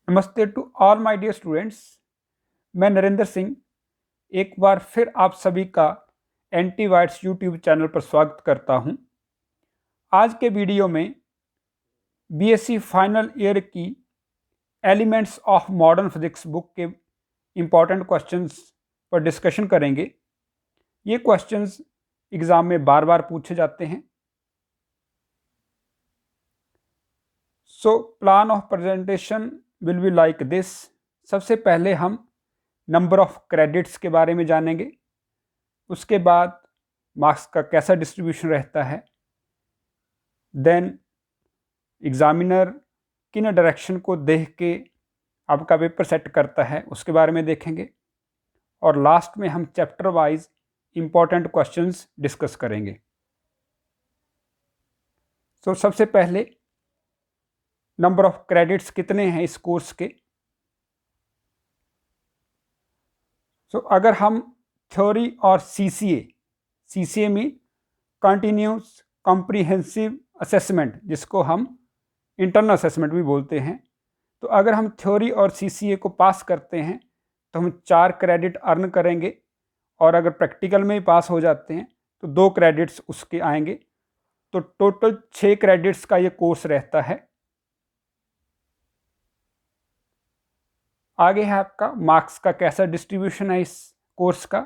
नमस्ते to all my dear students. मैं नरेंद्र सिंह एक बार फिर आप सभी का एंटीवाइट्स यूट्यूब चैनल पर स्वागत करता हूं। आज के वीडियो में बीएससी फाइनल ईयर की elements of modern physics book के इम्पॉर्टेंट क्वेश्चंस पर डिस्कशन करेंगे। ये क्वेश्चंस एग्ज़ाम में बार बार पूछे जाते हैं। So plan of presentation will be like this. सबसे पहले हम नंबर ऑफ क्रेडिट्स के बारे में जानेंगे, उसके बाद मार्क्स का कैसा डिस्ट्रीब्यूशन रहता है, देन एग्जामिनर किन डायरेक्शन को देख के आपका पेपर सेट करता है उसके बारे में देखेंगे, और लास्ट में हम chapter wise important questions discuss करेंगे। सो सबसे पहले नंबर ऑफ क्रेडिट्स कितने हैं इस कोर्स के। अगर हम थ्योरी और सीसीए में कंटिन्यूस कॉम्प्रिहेंसिव असेसमेंट, जिसको हम इंटरनल असेसमेंट भी बोलते हैं, तो अगर हम थ्योरी और सीसीए को पास करते हैं तो हम 4 क्रेडिट अर्न करेंगे, और अगर प्रैक्टिकल में ही पास हो जाते हैं तो 2 क्रेडिट्स उसके आएंगे। तो टोटल 6 क्रेडिट्स का ये कोर्स रहता है। आगे है आपका मार्क्स का कैसा डिस्ट्रीब्यूशन है इस कोर्स का।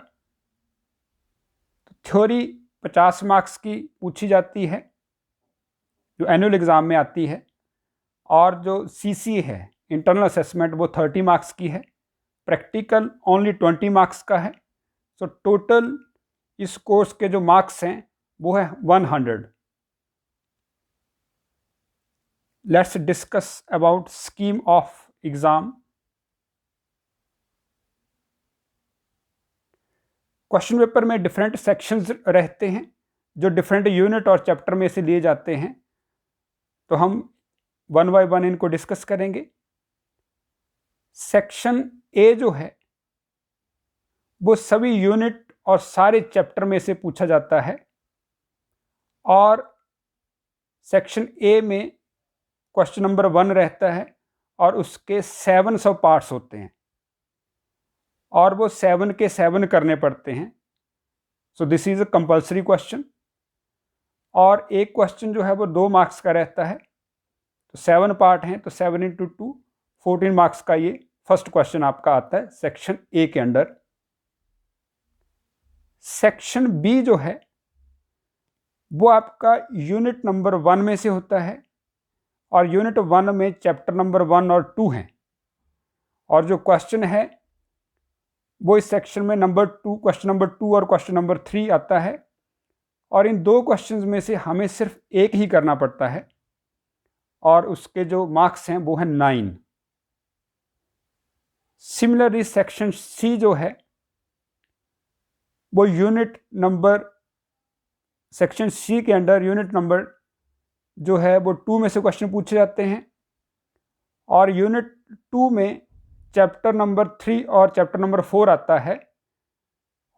तो थ्योरी 50 मार्क्स की पूछी जाती है जो एनुअल एग्ज़ाम में आती है, और जो सीसी है इंटरनल असेसमेंट वो 30 मार्क्स की है, प्रैक्टिकल ओनली 20 मार्क्स का है। सो टोटल इस कोर्स के जो मार्क्स हैं वो है 100। Let's discuss about scheme of exam. Question paper में डिफरेंट सेक्शंस रहते हैं जो डिफरेंट यूनिट और चैप्टर में से लिए जाते हैं, तो हम वन बाय वन इनको डिस्कस करेंगे। सेक्शन ए जो है वो सभी यूनिट और सारे चैप्टर में से पूछा जाता है, और सेक्शन ए में क्वेश्चन नंबर 1 रहता है और उसके 7 सब पार्ट्स होते हैं, और वो 7 के 7 करने पड़ते हैं। So this is a compulsory question, और एक क्वेश्चन जो है वो 2 मार्क्स का रहता है। तो 7 पार्ट हैं, तो 7 × 2 14 मार्क्स का ये फर्स्ट क्वेश्चन आपका आता है सेक्शन ए के अंडर। सेक्शन बी जो है वो आपका यूनिट नंबर 1 में से होता है, और यूनिट 1 में चैप्टर नंबर 1 और 2 हैं, और जो क्वेश्चन है वो इस सेक्शन में क्वेश्चन नंबर 2 और क्वेश्चन नंबर 3 आता है, और इन 2 क्वेश्चंस में से हमें सिर्फ एक ही करना पड़ता है, और उसके जो मार्क्स हैं वो हैं 9। सिमिलरली सेक्शन सी जो है वो सेक्शन सी के अंडर यूनिट नंबर जो है वो 2 में से क्वेश्चन पूछे जाते हैं, और यूनिट 2 में चैप्टर नंबर 3 और चैप्टर नंबर 4 आता है,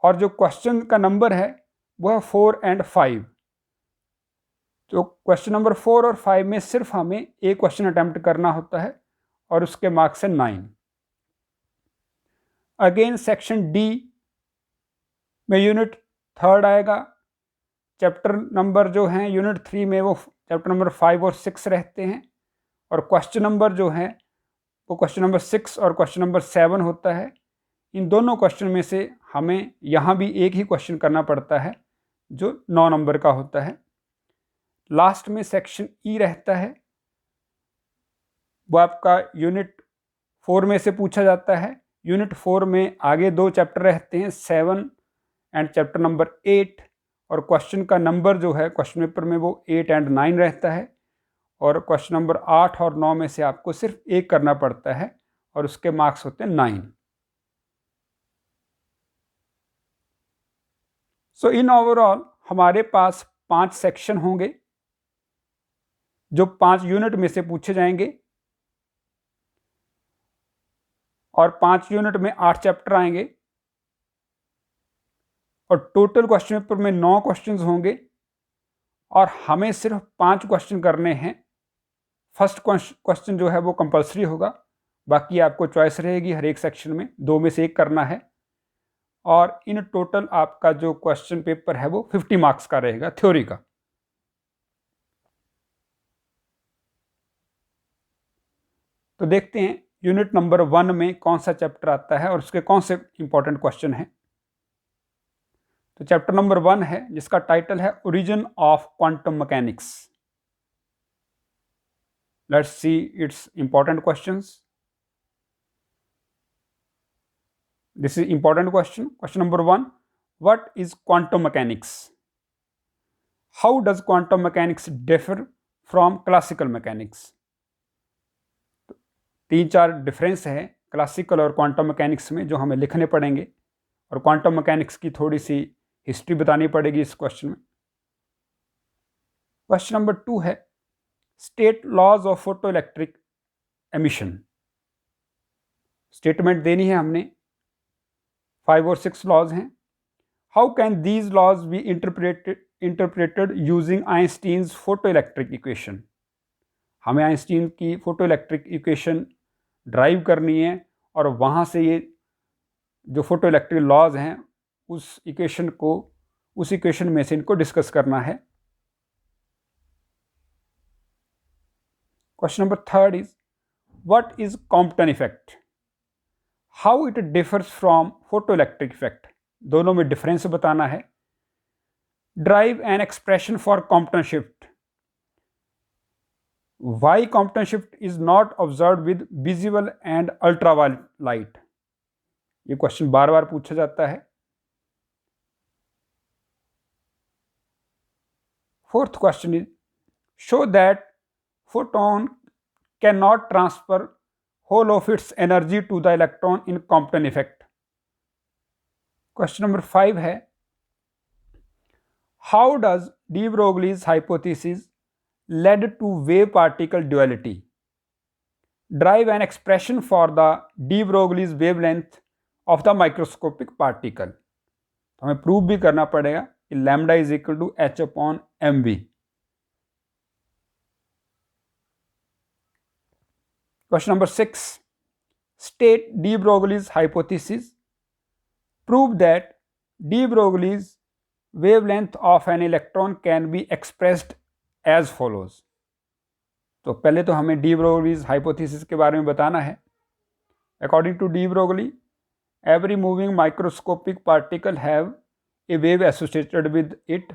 और जो क्वेश्चन का नंबर है वो है 4 और 5। तो क्वेश्चन नंबर 4 और 5 में सिर्फ हमें एक क्वेश्चन अटेम्प्ट करना होता है, और उसके मार्क्स हैं 9। अगेन सेक्शन डी में यूनिट 3 आएगा। चैप्टर नंबर जो हैं यूनिट 3 में वो चैप्टर नंबर 5 और 6 रहते हैं, और क्वेश्चन नंबर जो है वो क्वेश्चन नंबर 6 और क्वेश्चन नंबर 7 होता है। इन दोनों क्वेश्चन में से हमें यहाँ भी एक ही क्वेश्चन करना पड़ता है जो 9 नंबर का होता है। लास्ट में सेक्शन ई रहता है, वो आपका यूनिट 4 में से पूछा जाता है। यूनिट 4 में आगे 2 चैप्टर रहते हैं, 7 एंड चैप्टर नंबर 8, और क्वेश्चन का नंबर जो है क्वेश्चन पेपर में वो 8 और 9 रहता है, और क्वेश्चन नंबर 8 और 9 में से आपको सिर्फ एक करना पड़ता है, और उसके मार्क्स होते हैं 9। सो इन ओवरऑल हमारे पास 5 सेक्शन होंगे जो 5 यूनिट में से पूछे जाएंगे, और 5 यूनिट में 8 चैप्टर आएंगे, और टोटल क्वेश्चन पेपर में 9 क्वेश्चंस होंगे, और हमें सिर्फ 5 क्वेश्चन करने हैं। फर्स्ट क्वेश्चन जो है वो कंपलसरी होगा, बाकी आपको चॉइस रहेगी हर एक सेक्शन में, 2 में से एक करना है। और इन टोटल आपका जो क्वेश्चन पेपर है वो 50 मार्क्स का रहेगा थ्योरी का। तो देखते हैं यूनिट नंबर 1 में कौन सा चैप्टर आता है और उसके कौन से इंपॉर्टेंट क्वेश्चन हैं। तो चैप्टर नंबर 1 है जिसका टाइटल है origin of quantum mechanics. Let's see it's important questions. This is important question. Question number 1, what is quantum mechanics? How does quantum mechanics differ from classical mechanics? 3-4 difference है classical और quantum mechanics में जो हमें लिखने पड़ेंगे, और quantum mechanics की थोड़ी सी हिस्ट्री बतानी पड़ेगी इस क्वेश्चन में। क्वेश्चन नंबर 2 है state laws of photoelectric emission. Statement देनी है हमने, 5 और 6 लॉज हैं। How can these laws be interpreted using Einstein's photoelectric equation? हमें आइंस्टीन की फोटो इलेक्ट्रिक इक्वेशन ड्राइव करनी है और वहाँ से ये जो फोटो इलेक्ट्रिक लॉज हैं उस इक्वेशन में से इनको डिस्कस करना है। Question number 3 is what is Compton effect? How it differs from photoelectric effect? दोनों में डिफरेंस बताना है। Derive an expression for Compton shift. Why Compton shift is not observe with visible and ultraviolet light? ये question बार बार पूछा जाता है। 4th question is show that photon can not transfer whole of its energy to the electron in Compton effect. Question number 5 है how does D Broglie's hypothesis led to wave particle duality? Drive an expression for the de Broglie's wavelength of the microscopic particle. तो हमें prove भी करना पड़ेगा कि lambda is equal to h upon mv। Question number 6 state de Broglie's hypothesis. Prove that de Broglie's wavelength of an electron can be expressed as follows. तो पहले तो हमें डी ब्रोगलीज हाइपोथेसिस के बारे में बताना है। According to de Broglie every moving microscopic particle have a wave associated with it.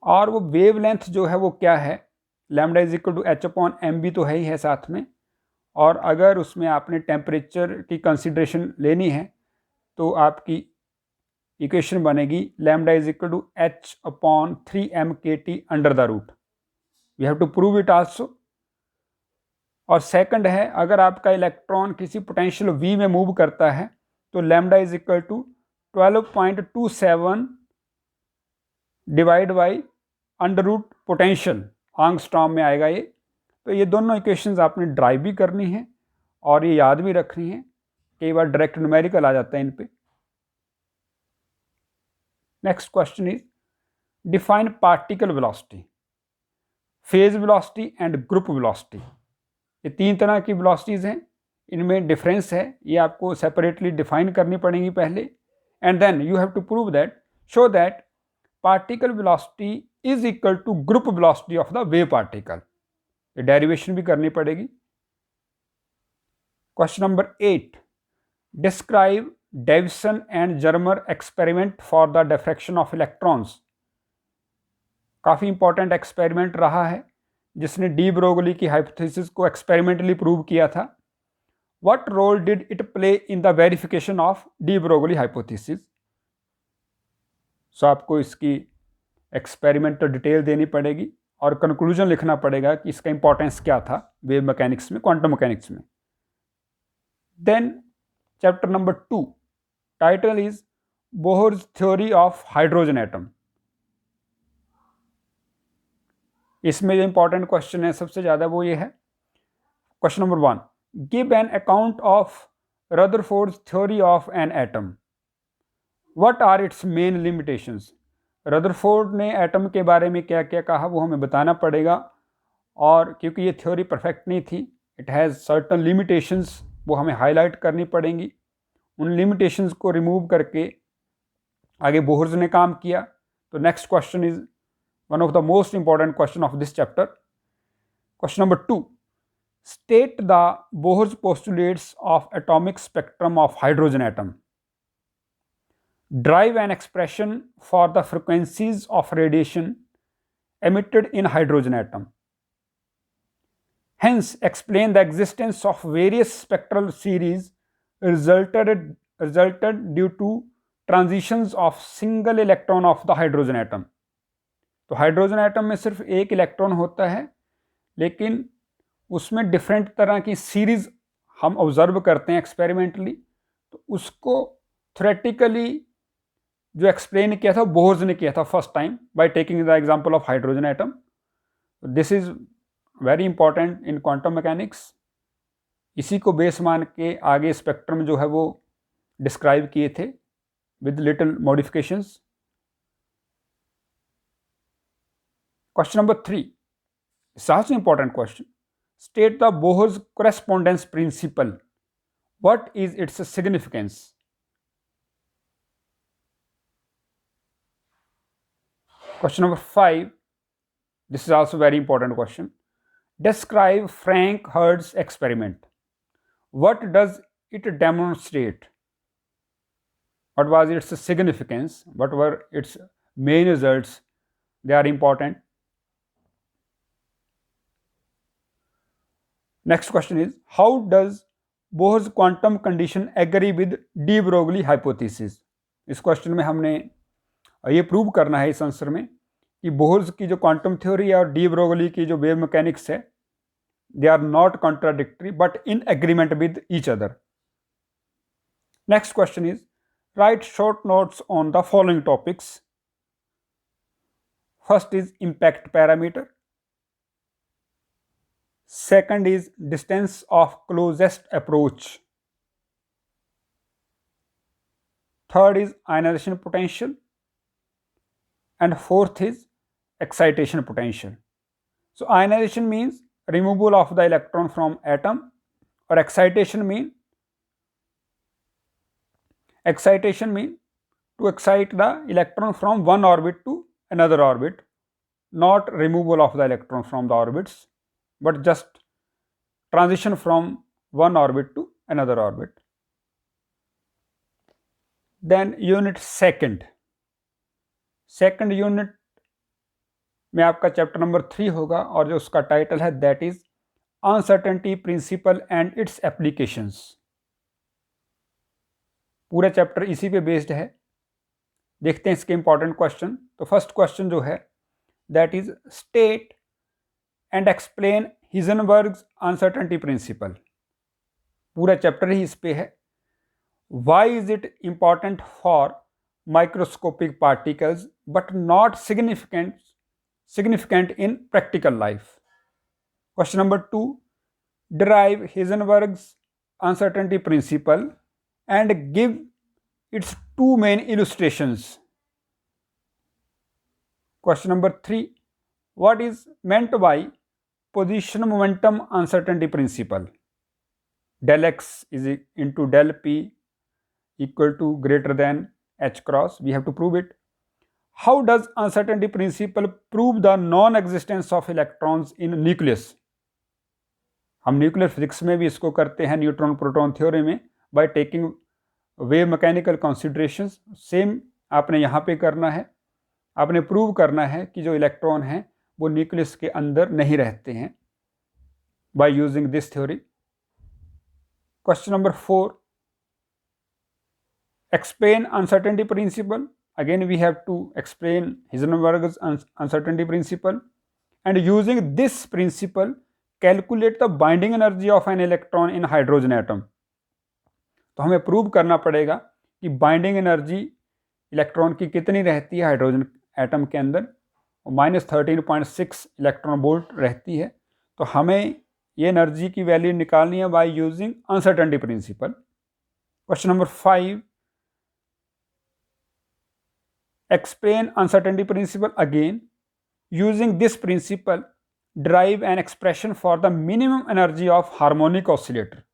और वो वेव लेंथ जो है वो क्या है, lambda is equal to h upon mv तो है ही है साथ में, और अगर उसमें आपने टेम्परेचर की कंसिडरेशन लेनी है तो आपकी इक्वेशन बनेगी lambda is equal to h upon 3m/kT under the root. We have to prove it also. और सेकंड है अगर आपका इलेक्ट्रॉन किसी पोटेंशियल v में मूव करता है तो lambda is equal to 12.27 divide by under root potential, angstrom में आएगा ये। तो ये दोनों इक्वेशंस आपने ड्राइव भी करनी है और ये याद भी रखनी है, कई बार डायरेक्ट न्यूमेरिकल आ जाता है इन पे। Next question is define particle velocity, phase velocity and group velocity. ये 3 तरह की वेलोसिटीज हैं, इनमें डिफरेंस है, ये आपको सेपरेटली डिफाइन करनी पड़ेंगी पहले, and then you have to prove that show that particle velocity is equal to group velocity of the wave particle. ये डेरिवेशन भी करनी पड़ेगी। Question number 8 describe Davisson and Germer experiment for the diffraction of electrons. काफ़ी important experiment रहा है जिसने de Broglie की hypothesis को एक्सपेरिमेंटली प्रूव किया था। What role did it play in the verification of de Broglie hypothesis? सो आपको इसकी एक्सपेरिमेंटल डिटेल देनी पड़ेगी और कंक्लूजन लिखना पड़ेगा कि इसका इंपॉर्टेंस क्या था वेव मैकेनिक्स में, क्वांटम मैकेनिक्स में। Then chapter number 2 title is Bohr's theory of hydrogen atom. इसमें जो इंपॉर्टेंट क्वेश्चन है सबसे ज़्यादा वो ये है। Question number 1 give an account of Rutherford's theory of an atom. What are its main limitations? Rutherford ने एटम के बारे में क्या क्या कहा वो हमें बताना पड़ेगा, और क्योंकि ये थ्योरी परफेक्ट नहीं थी इट हैज़ सर्टन लिमिटेशंस, वो हमें हाईलाइट करनी पड़ेंगी। उन लिमिटेशंस को रिमूव करके आगे बोहर्स ने काम किया। तो next question is one of the most important question of this chapter. Question number 2, state the Bohr's postulates of atomic spectrum of hydrogen atom. Derive an expression for the frequencies of radiation emitted in hydrogen atom. Hence, explain the existence of various spectral series resulted due to transitions of single electron of the hydrogen atom. तो hydrogen atom में सिर्फ एक electron होता है, लेकिन उसमें different तरह की सीरीज हम ऑब्जर्व करते हैं एक्सपेरिमेंटली। तो उसको थ्योरेटिकली जो एक्सप्लेन किया था बोहर्स ने किया था first time by taking the example of hydrogen atom. This is very important in quantum mechanics. इसी को बेस मान के आगे स्पेक्ट्रम जो है वो डिस्क्राइब किए थे with little modifications. Question number 3 is also important question. State the Bohr's correspondence principle. What is its significance? Question number 5. This is also very important question. Describe Frank Hurd's experiment. What does it demonstrate? What was its significance? What were its main results? They are important. Next question is, how does Bohr's quantum condition agree with de Broglie hypothesis? इस question में हमने ये prove करना है इस answer में कि Bohr's की जो क्वांटम थ्योरी है और डी ब्रोगली की जो वेव मैकेनिक्स है, they are not contradictory but in agreement with each other. Next question is, write short notes on the following topics. First is impact parameter, second is distance of closest approach, third is ionization potential, and fourth is excitation potential. So ionization means removal of the electron from atom, or excitation mean to excite the electron from one orbit to another orbit, not removal of the electron from the orbits, but just transition from one orbit to another orbit. Then unit second unit में आपका chapter number 3 होगा और जो उसका title है that is uncertainty principle and its applications. पूरा chapter इसी पे बेस्ड है। देखते हैं इसके इंपॉर्टेंट क्वेश्चन। तो फर्स्ट क्वेश्चन जो है that is state and explain Heisenberg's uncertainty principle. पूरा चैप्टर ही इस पे है। Why is it important for microscopic particles but not significant in practical life? Question number 2, derive Heisenberg's uncertainty principle and give its two main illustrations. Question number 3, what is meant by position momentum uncertainty principle? Del x is into del p equal to greater than h cross. We have to prove it. How does uncertainty principle prove the non-existence of electrons in nucleus? हम nuclear physics में भी इसको करते हैं neutron proton theory में by taking wave mechanical considerations. Same आपने यहाँ पे करना है। आपने प्रूव करना है कि जो इलेक्ट्रॉन हैं वो न्यूक्लियस के अंदर नहीं रहते हैं by using this theory. Question number 4, explain uncertainty principle. Again we have to explain Heisenberg's uncertainty principle, and using this principle calculate the binding energy of an electron in hydrogen atom. तो हमें prove करना पड़ेगा कि binding energy electron की कितनी रहती है hydrogen atom के अंदर, -13.6 इलेक्ट्रॉन वोल्ट रहती है। तो हमें ये एनर्जी की वैल्यू निकालनी है by using uncertainty principle. Question number 5, explain uncertainty principle. Again, using this principle derive an expression for the minimum energy of harmonic oscillator.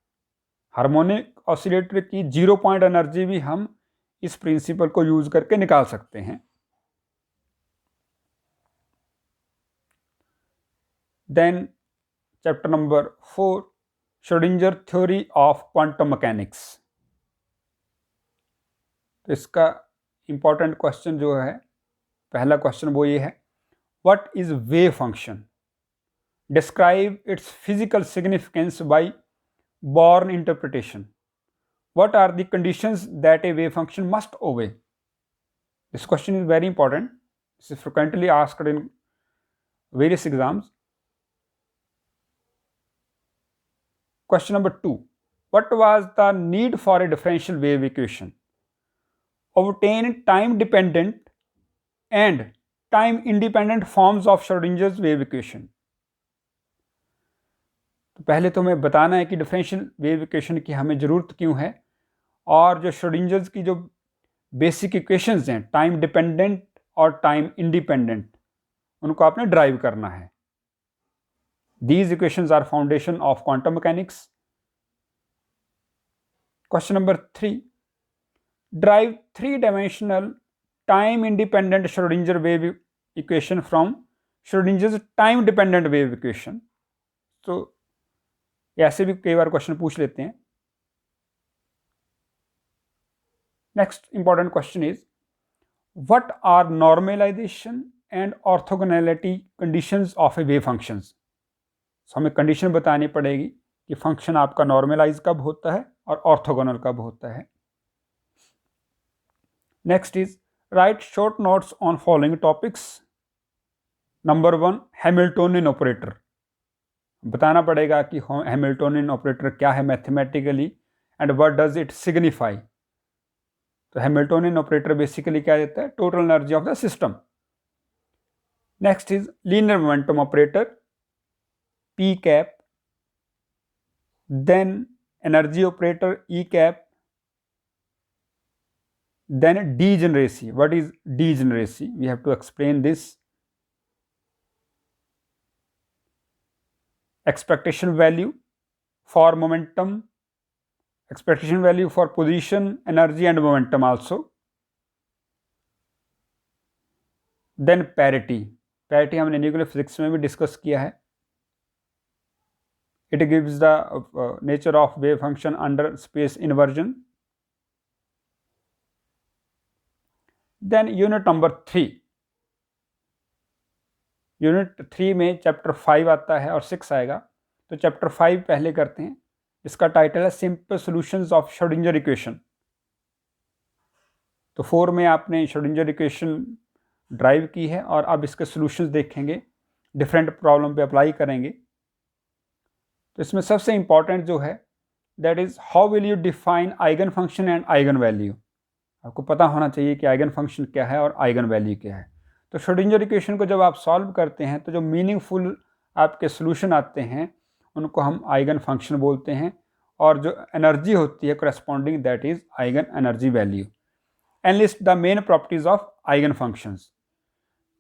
Harmonic oscillator की 0 पॉइंट एनर्जी भी हम इस प्रिंसिपल को यूज करके निकाल सकते हैं. Then chapter number 4, Schrodinger theory of quantum mechanics. तो इसका इंपॉर्टेंट क्वेश्चन जो है, पहला क्वेश्चन वो ये है, what is wave function? Describe its physical significance by Born interpretation. What are the conditions that a wave function must obey? This question is very important. This is frequently asked in various exams. Question number 2. What was the need for a differential wave equation? Obtain time-dependent and time-independent forms of Schrodinger's wave equation. तो पहले तो हमें बताना है कि differential wave equation की हमें ज़रूरत क्यों है, और जो श्रोडिंजर्स की जो बेसिक इक्वेशंस हैं टाइम डिपेंडेंट और टाइम इंडिपेंडेंट, उनको आपने ड्राइव करना है. These equations are foundation of quantum mechanics. Question number 3, derive 3-dimensional time independent Schrodinger wave equation from Schrodinger's time dependent wave equation. तो ऐसे भी कई बार क्वेश्चन पूछ लेते हैं. Next important question is, what are normalisation and orthogonality conditions of a wave functions. So हमें condition बतानी पड़ेगी कि फंक्शन आपका नॉर्मलाइज कब होता है और ऑर्थोगोनल कब होता है. Next is, write short notes on following topics. Number 1, Hamiltonian operator. बताना पड़ेगा कि हैमिल्टोनियन ऑपरेटर क्या है mathematically and what does it signify. तो हैमिल्टोनियन ऑपरेटर बेसिकली क्या देता है? Total energy of the system. Next is linear momentum operator, P cap. Then energy operator, E cap. Then degeneracy. What is degeneracy? We have to explain this. Expectation value for momentum, expectation value for position, energy and momentum also. Then parity. Parity हमने nuclear physics में भी discuss किया है. It gives the nature of wave function under space inversion. Then unit number 3. Unit 3 में chapter 5 आता है और 6 आएगा. तो चैप्टर 5 पहले करते हैं. इसका टाइटल है simple solutions of Schrodinger equation. तो 4 में आपने श्रोडिंगर इक्वेशन ड्राइव की है और अब इसके सॉल्यूशंस देखेंगे, डिफरेंट प्रॉब्लम पे अप्लाई करेंगे. तो इसमें सबसे इंपॉर्टेंट जो है that is how will you define eigen function and eigen value. आपको पता होना चाहिए कि आइगन फंक्शन क्या है और आइगन वैल्यू क्या है. तो श्रोडिंगर इक्वेशन को जब आप सॉल्व करते हैं तो जो मीनिंगफुल आपके सॉल्यूशन आते हैं उनको हम आइगन फंक्शन बोलते हैं, और जो एनर्जी होती है corresponding that is eigen energy value. Analyst the main properties of eigen functions.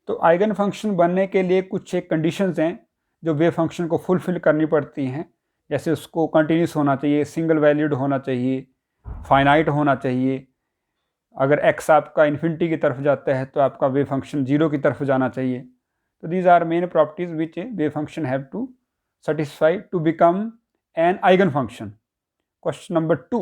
तो आइगन फंक्शन बनने के लिए कुछ एक कंडीशंस हैं जो वेव फंक्शन को फुलफिल करनी पड़ती हैं. जैसे उसको कंटिन्यूस होना चाहिए, सिंगल वैल्यूड होना चाहिए, फाइनाइट होना चाहिए. अगर x आपका इन्फिनिटी की तरफ जाता है तो आपका वेव फंक्शन 0 की तरफ जाना चाहिए. तो these are main properties which a wave function have to satisfy to become an eigenfunction. Question number 2.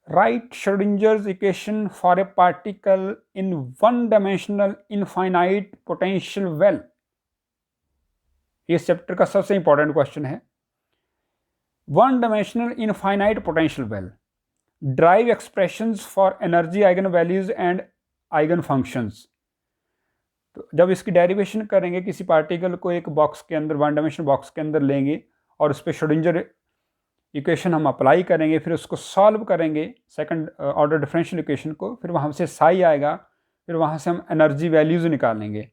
Write Schrodinger's equation for a particle in one-dimensional infinite potential well. इस चैप्टर का सबसे important question है. One-dimensional infinite potential well. Derive expressions for energy eigenvalues and eigenfunctions. तो जब इसकी derivation करेंगे, किसी particle को एक बॉक्स के अंदर, वन डायमेंशनल बॉक्स के अंदर लेंगे और उस पर श्रोडिंगर इक्वेशन हम अप्लाई करेंगे, फिर उसको सॉल्व करेंगे सेकंड ऑर्डर डिफरेंशियल इक्वेशन को, फिर वहाँ से साई आएगा, फिर वहाँ से हम एनर्जी वैल्यूज़ निकालेंगे.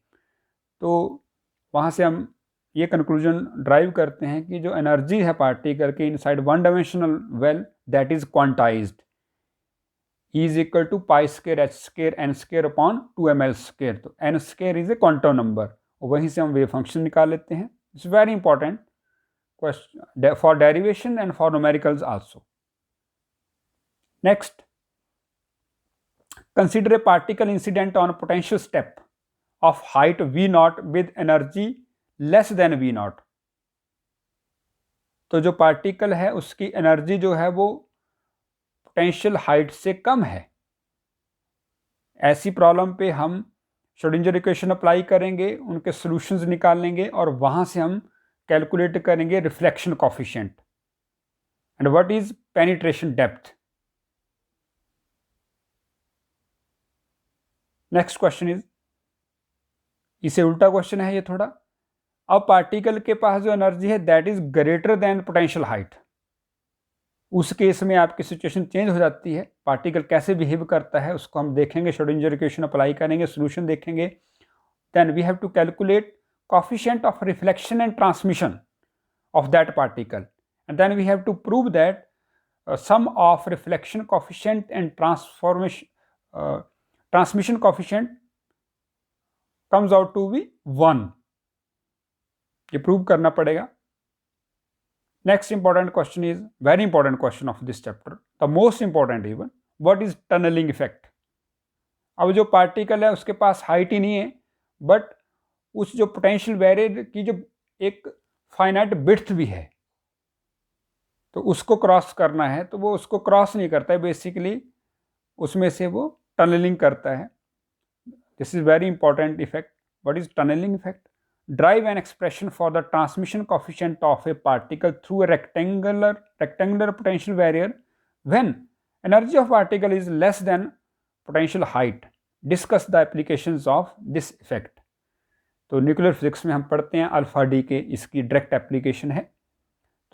तो वहाँ से हम ये कंक्लूजन ड्राइव करते हैं कि जो एनर्जी है पार्टिकल के inside one dimensional well that is quantized, E is equal to pi square h square n square upon 2ml square. तो n square is a quantum number, और वहीं से हम वेव फंक्शन निकाल लेते हैं. It's very important question for derivation and for numericals also. Next, consider a particle incident on a potential step of height V0 with energy less than V0. तो जो particle है उसकी एनर्जी जो है वो पोटेंशियल हाइट से कम है। ऐसी प्रॉब्लम पे हम श्रोडिंगर इक्वेशन अप्लाई करेंगे, उनके सॉल्यूशंस निकालेंगे और वहां से हम कैलकुलेट करेंगे reflection coefficient and what is penetration depth. Next question is, इसे उल्टा क्वेश्चन है ये थोड़ा। अब पार्टिकल के पास जो एनर्जी है that is greater than potential height, उस केस में आपकी सिचुएशन चेंज हो जाती है। पार्टिकल कैसे बिहेव करता है उसको हम देखेंगे, श्रोडिंगर इक्वेशन अप्लाई करेंगे, सॉल्यूशन देखेंगे। Then we have to calculate coefficient of reflection and transmission of that particle and then we have to prove that sum of reflection coefficient and transmission coefficient comes out to be 1. ये prove करना पड़ेगा। Next important question is very important question of this chapter, the most important even, what is tunneling effect. अब जो particle है उसके पास height ही नहीं है, but उस जो पोटेंशियल बैरियर की जो एक फाइनाइट विड्थ भी है, तो उसको क्रॉस करना है, तो वो उसको क्रॉस नहीं करता है, बेसिकली उसमें से वो टनलिंग करता है। This is very important effect. What is tunneling effect? Derive an expression for the transmission coefficient of a particle through a rectangular potential barrier when energy of particle is less than potential height. Discuss the applications of this effect. तो nuclear physics में हम पढ़ते हैं alpha D के, इसकी direct application है।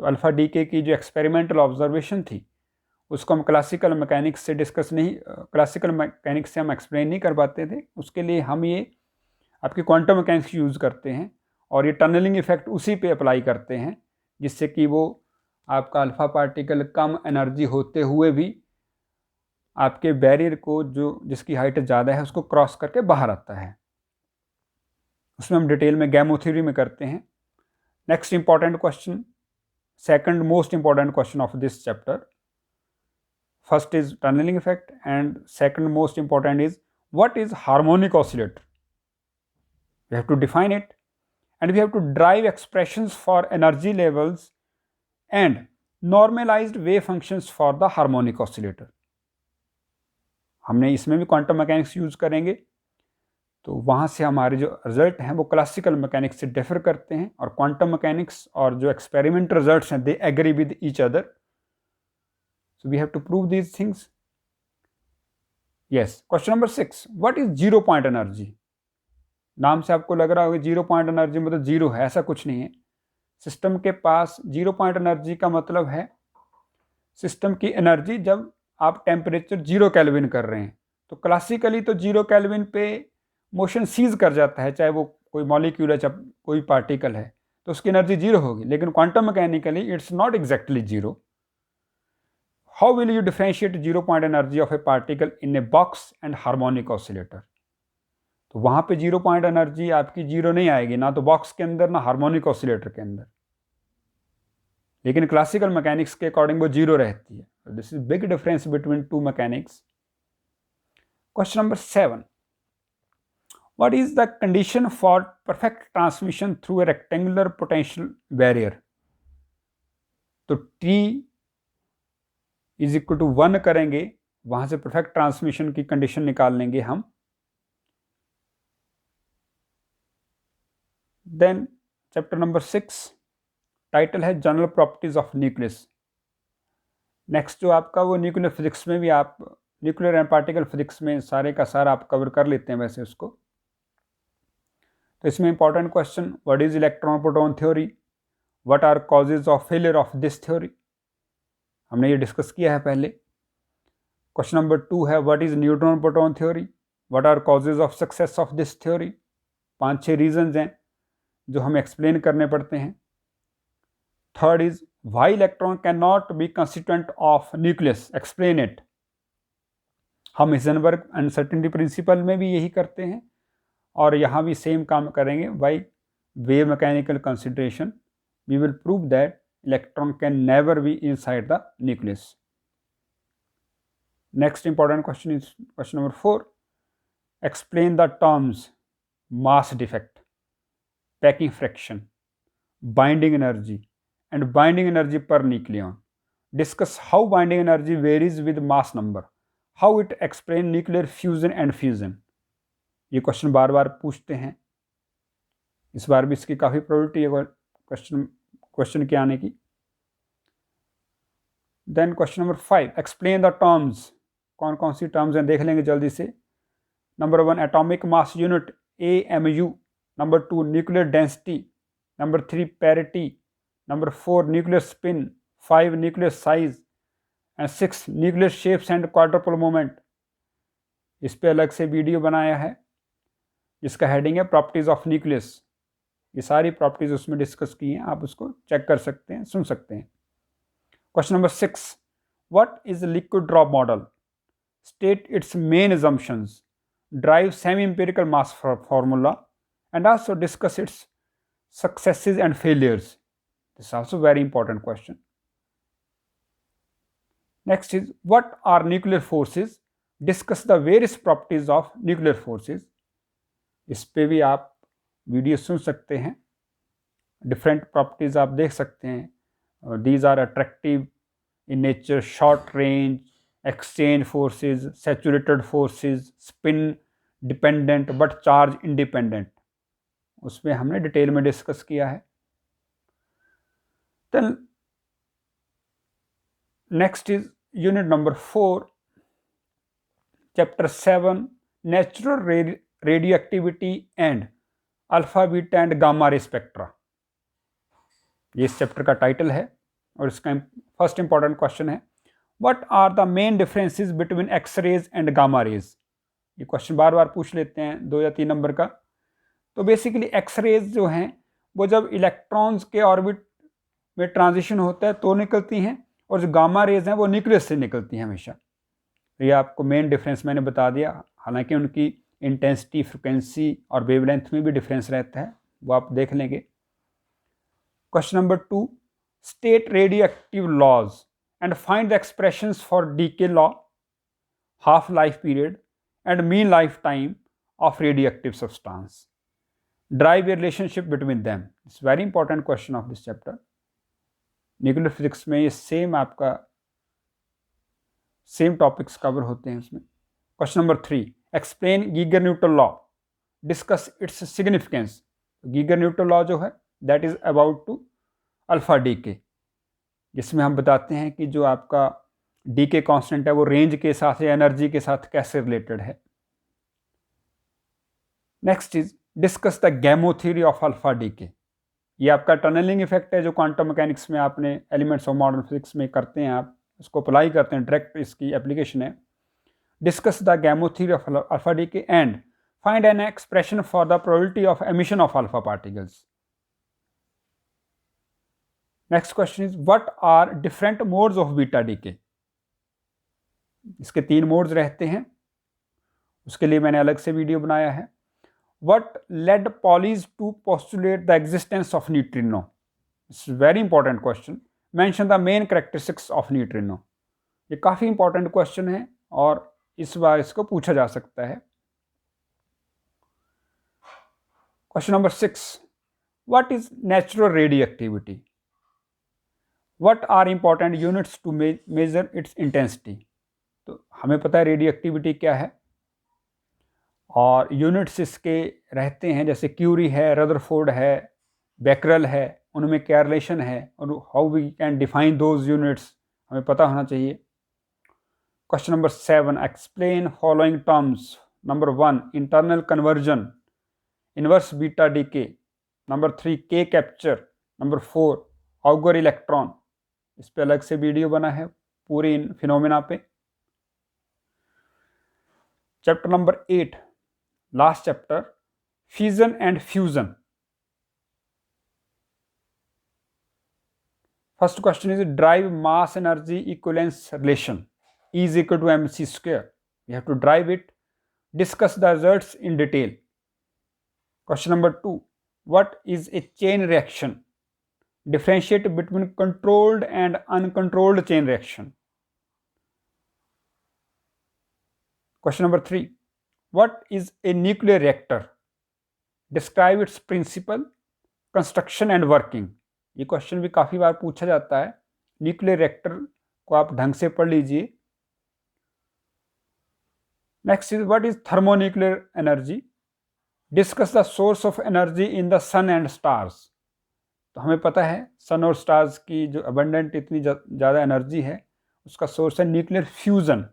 तो alpha D के की जो एक्सपेरिमेंटल ऑब्जर्वेशन थी उसको हम क्लासिकल मैकेनिक्स से डिस्कस नहीं, क्लासिकल मैकेनिक्स से हम एक्सप्लेन नहीं कर पाते थे। उसके लिए हम ये आपकी क्वांटम मैकेनिक्स यूज़ करते हैं और ये टनलिंग इफेक्ट उसी पे अप्लाई करते हैं, जिससे कि वो आपका अल्फा पार्टिकल कम एनर्जी होते हुए भी आपके बैरियर को जो जिसकी हाइट ज़्यादा है उसको क्रॉस करके बाहर आता है। उसमें हम डिटेल में गैमो थ्योरी में करते हैं। Next important question, second most important question of this chapter. First is tunneling effect and second most important is what is harmonic oscillator. We have to define it and we have to derive expressions for energy levels and normalized wave functions for the harmonic oscillator. हमने इसमें भी quantum mechanics use करेंगे, तो वहाँ से हमारे जो result हैं वो क्लासिकल मैकेनिक्स से डिफर करते हैं और क्वांटम मैकेनिक्स और जो एक्सपेरिमेंट रिजल्ट्स हैं they agree with each other. So we have to prove these things. Yes. Question number 6. What is 0 point energy? नाम से आपको लग रहा होगा 0 point energy मतलब जीरो है, ऐसा कुछ नहीं है। सिस्टम के पास 0 point energy का मतलब है सिस्टम की एनर्जी जब आप टेम्परेचर 0 केल्विन कर रहे हैं। तो क्लासिकली तो 0 केल्विन पे मोशन सीज कर जाता है, चाहे वो कोई मॉलिक्यूल है चाहे कोई पार्टिकल है, तो उसकी एनर्जी 0 होगी। लेकिन quantum mechanically it's not exactly 0। How will you differentiate 0 point energy of a particle in a box and harmonic oscillator? तो वहाँ पे 0 point energy आपकी 0 नहीं आएगी, ना तो बॉक्स के अंदर ना हार्मोनिक ऑसिलेटर के अंदर, लेकिन क्लासिकल मैकेनिक्स के अकॉर्डिंग वो 0 रहती है। This is big difference between two mechanics. Question number 7. What is the condition for perfect transmission through a rectangular potential barrier? तो T इज इक्वल टू 1 करेंगे, वहां से परफेक्ट ट्रांसमिशन की कंडीशन निकाल लेंगे हम। देन चैप्टर नंबर 6, टाइटल है general properties of nucleus. Next जो आपका वो न्यूक्लियर फिजिक्स में भी आप न्यूक्लियर एंड पार्टिकल फिजिक्स में सारे का सारा आप कवर कर लेते हैं वैसे उसको। तो इसमें important question, what is electron proton theory, what are causes of failure of this theory, हमने ये डिस्कस किया है पहले। क्वेश्चन नंबर 2 है what is neutron proton theory, what are causes of success of this theory. 5-6 reasons हैं जो हमें explain करने पड़ते हैं। Third is why electron can not be constituent of nucleus, explain it. हम हाइजेनबर्ग अनसर्टेनिटी प्रिंसिपल में भी यही करते हैं और यहाँ भी सेम काम करेंगे। Why wave mechanical consideration, we will prove that electron can never be inside the nucleus. Next important question is question number 4. Explain the terms mass defect, packing fraction, binding energy, and binding energy per nucleon. Discuss how binding energy varies with mass number, how it explain nuclear fusion and fusion. ये question बार बार पूछते हैं, इस बार भी इसकी काफ़ी probability है question के आने की. Then question number 5. Explain the terms. कौन कौन सी टर्म्स हैं देख लेंगे जल्दी से. Number 1 atomic mass unit AMU. Number 2 nuclear density. Number 3 parity. Number 4 nuclear spin. 5 nuclear size and 6 nuclear shapes and quadrupole moment. इस पे अलग से वीडियो बनाया है जिसका हेडिंग है प्रॉपर्टीज ऑफ न्यूक्लियस. ये सारी प्रॉपर्टीज उसमें डिस्कस की हैं, आप उसको चेक कर सकते हैं, सुन सकते हैं. Question number 6. What is liquid drop model? State it's main assumptions, drive semi-empirical mass formula, and also discuss its successes and failures. This is also very important question. Next is what are nuclear forces? Discuss the various properties of nuclear forces. इस पे भी आप video सुन सकते हैं, different properties आप देख सकते हैं. These are attractive in nature, short range, exchange forces, saturated forces, spin dependent but charge independent. उसमें हमने डिटेल में डिस्कस किया है. Then next is unit number 4, chapter 7, natural radioactivity and alpha beta and gamma ray spectra. ये इस chapter का title है और इसका फर्स्ट इंपॉर्टेंट क्वेश्चन है what are the main differences between X rays and gamma rays. ये question बार बार पूछ लेते हैं 2 या 3 नंबर का. तो बेसिकली एक्स रेज जो हैं वो जब इलेक्ट्रॉन्स के ऑर्बिट में ट्रांजिशन होता है तो निकलती हैं, और जो गामा रेज हैं वो न्यूक्लियस से निकलती हैं हमेशा. ये आपको मेन डिफरेंस मैंने बता दिया. हालांकि उनकी इंटेंसिटी, फ्रिक्वेंसी और वेवलेंथ में भी डिफरेंस रहता है, वो आप देख लेंगे. Question number 2. State radioactive laws and find the expressions for decay law, half life period and mean life time of radioactive substance. Derive a relationship between them. It's very important question of this chapter. Nuclear physics में ये same topics cover होते हैं उसमें. Question number 3. Explain Geiger Nuttall law, discuss its significance. Geiger Nuttall law जो है that is about to alpha DK, जिसमें हम बताते हैं कि जो आपका डीके कांस्टेंट है वो रेंज के साथ या एनर्जी के साथ कैसे रिलेटेड है. Next is discuss the Gamow theory of alpha DK. ये आपका टनलिंग इफेक्ट है जो क्वांटम मैकेनिक्स में आपने एलिमेंट्स ऑफ मॉडर्न फिजिक्स में करते हैं, आप उसको अप्लाई करते हैं, डायरेक्ट इसकी एप्लीकेशन है. Discuss the Gamow theory of alpha decay and find an expression for the probability of emission of alpha particles. Next question is what are different modes of beta decay. इसके 3 modes रहते हैं, उसके लिए मैंने अलग से video बनाया है. What led Pauli's to postulate the existence of neutrino. It's very important question. Mention the main characteristics of neutrino. ये काफ़ी इंपॉर्टेंट क्वेश्चन है और इस बार इसको पूछा जा सकता है. Question number 6. What is natural radioactivity. What are important units to measure its intensity. तो हमें पता है रेडियोएक्टिविटी क्या है और यूनिट्स इसके रहते हैं, जैसे क्यूरी है, रदरफोर्ड है, बेकरल है, उनमें क्या रिलेशन है और how we can define those units हमें पता होना चाहिए. Question number 7. Explain following terms. Number 1 internal conversion, inverse beta decay. Number 3 K capture. Number 4 auger electron. इस पे अलग से वीडियो बना है पूरी इन फिनोमेना पे. Chapter number 8, last chapter, fusion and fusion. First question is drive mass energy equivalence relation E is equal to mc square. You have to drive it. Discuss the results in detail. Question number 2. What is a chain reaction? Differentiate between controlled and uncontrolled chain reaction. Question number 3. What is a nuclear reactor? Describe its principle, construction and working. ये question भी काफ़ी बार पूछा जाता है. Nuclear reactor को आप ढंग से पढ़ लीजिए. Next is what is thermonuclear energy. Discuss the source of energy in the sun and stars. तो हमें पता है सन और स्टार्स की जो अबंडेंट इतनी ज़्यादा एनर्जी है उसका सोर्स है न्यूक्लियर फ्यूज़न.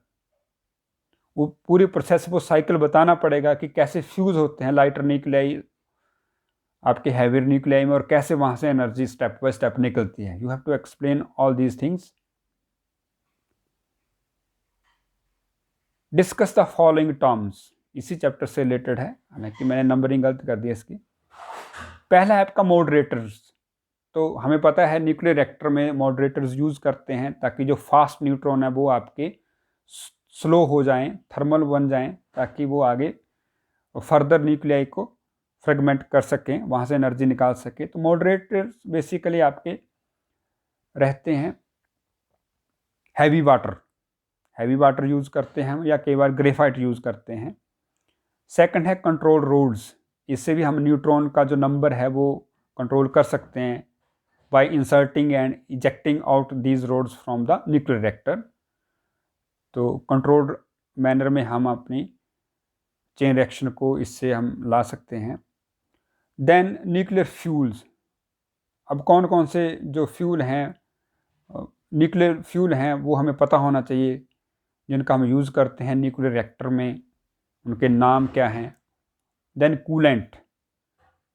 वो पूरी प्रोसेस वो साइकिल बताना पड़ेगा कि कैसे फ्यूज़ होते हैं लाइटर न्यूक्लियाई आपके हैवी न्यूक्लियाई में और कैसे वहाँ से एनर्जी स्टेप बाय स्टेप निकलती है. You have to explain all these things. Discuss the following terms. इसी चैप्टर से रिलेटेड है, हालांकि मैंने नंबरिंग गलत कर दिया इसकी. पहला है आपका मॉडरेटर्स. तो हमें पता है न्यूक्लियर रिएक्टर में मॉडरेटर्स यूज़ करते हैं ताकि जो फास्ट न्यूट्रॉन है वो आपके स्लो हो जाएं, थर्मल बन जाएं, ताकि वो आगे फर्दर न्यूक्लियाई को फ्रेगमेंट कर सकें, वहाँ से एनर्जी निकाल सकें. तो मॉडरेटर्स बेसिकली आपके रहते हैं हैवी वाटर यूज़ करते हैं हम, या कई बार ग्रेफाइट यूज़ करते हैं. सेकंड है कंट्रोल रोड्स. इससे भी हम न्यूट्रॉन का जो नंबर है वो कंट्रोल कर सकते हैं by inserting and ejecting out these rods from the nuclear reactor. तो कंट्रोल्ड मैनर में हम अपनी चेन रिएक्शन को इससे हम ला सकते हैं. Then nuclear fuels. अब कौन कौन से जो फ्यूल हैं न्यूक्लियर फ्यूल हैं वो हमें पता होना चाहिए जिनका हम यूज़ करते हैं न्यूक्लियर रिएक्टर में, उनके नाम क्या हैं. Then coolant.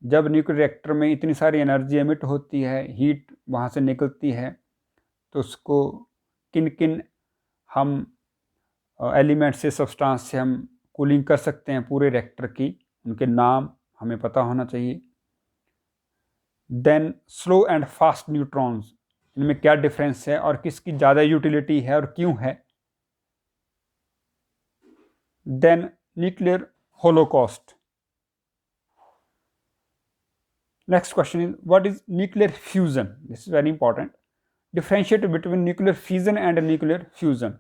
जब न्यूक्लियर रिएक्टर में इतनी सारी एनर्जी एमिट होती है, हीट वहाँ से निकलती है, तो उसको किन किन हम एलिमेंट से सब्सटेंस से हम कूलिंग कर सकते हैं पूरे रिएक्टर की, उनके नाम हमें पता होना चाहिए. Then slow and fast neutrons. इनमें क्या डिफरेंस है और किसकी ज़्यादा यूटिलिटी है और क्यों है. Then nuclear holocaust. Next question is what is nuclear fusion. This is very important. Differentiate between nuclear fusion and nuclear fusion.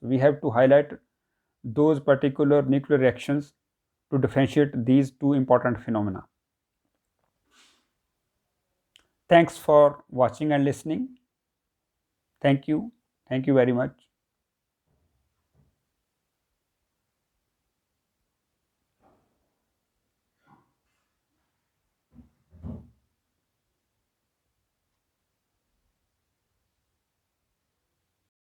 We have to highlight those particular nuclear reactions to differentiate these two important phenomena. Thanks for watching and listening. Thank you very much.